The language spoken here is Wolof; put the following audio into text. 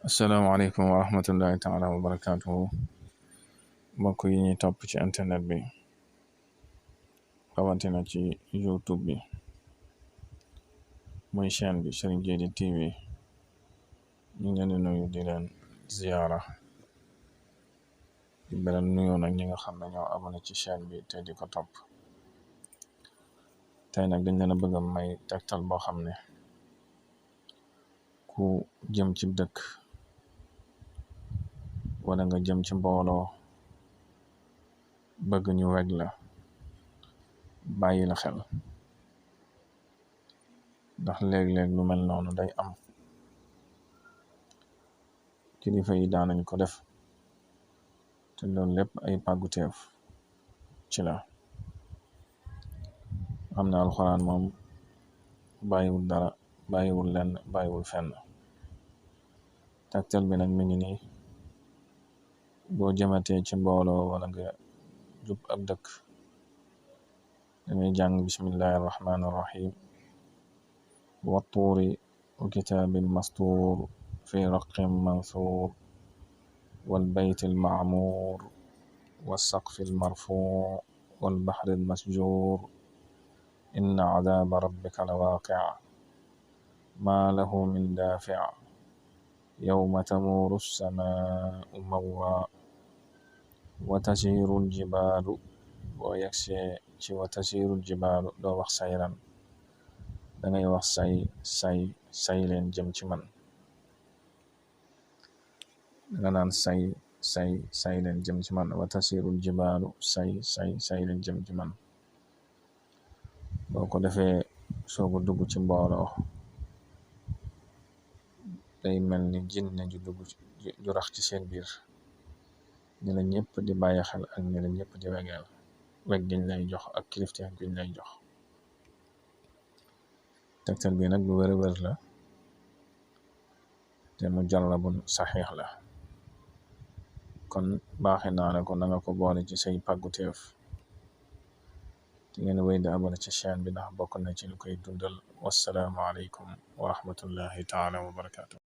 asalaamaaleykum wa rahmatullahi taala wa barakaatuhu mbokk yi ñuy topp ci internet bi rawatina ci YouTube bi muy chaîne bi Serigne Djily TV ñu ngi leen di nuyu di leen ziyaara di beral nuyoo nag ñi nga xam ne ñoo abonné ci chaîne bi te di ko topp tey nag dañ leen a bëgg a may tegtal boo xam ne ku jëm ci dëkk wala nga jëm ci mbooloo bëgg ñu weg la bàyyi la xel ndax léeg-léeg lu mel noonu day am kilifa yi daanañ ko def te loolu lépp ay pàgguteef ci la xam na alxuraan moom bàyyiwul dara bàyyiwul lenn bàyyiwul fenn tegtal bi nag mi ngi nii boo jëmatee ci mbooloo wala nga jub ab dëkk dangay jàng bismillahi arrahmani irrahim wa tuuri wa kitaabin mastuur fi raqin mansuur wal bayti almacmuur wa saqfi almarfuu wal baxri almasjuur inna cadaaba rabbika la waaqic maa lahu min daafic yawma tamuuru as-samaa'u mawraa wa tasiiru al-jibaalu boo yegsee ci wa tasiiru al-jibaalu doo wax sayran dangay wax say leen jëm ci man danga naan say leen jëm ci man wa tasiiru al-jibaalu say leen jëm ci man boo ko defee soogu dugg ci mbooloo day mel ni jinne ju dugg ju rax ci seen biir ni la ñëpp di bàyyi xel ak ni la ñëpp di wegeel weg giñ lay jox ak kilifteef giñ lay jox tegtal bi nag lu wér la te mu jarrabun saxiix la kon baaxe naa la ko na nga ko boole ci say pàgguteef te ngeen wéy di abonné ci chaîne bi ndax bokk na ci lu koy dundal wassalaamu aleykum wa rahmatullahi taala wa barakaatu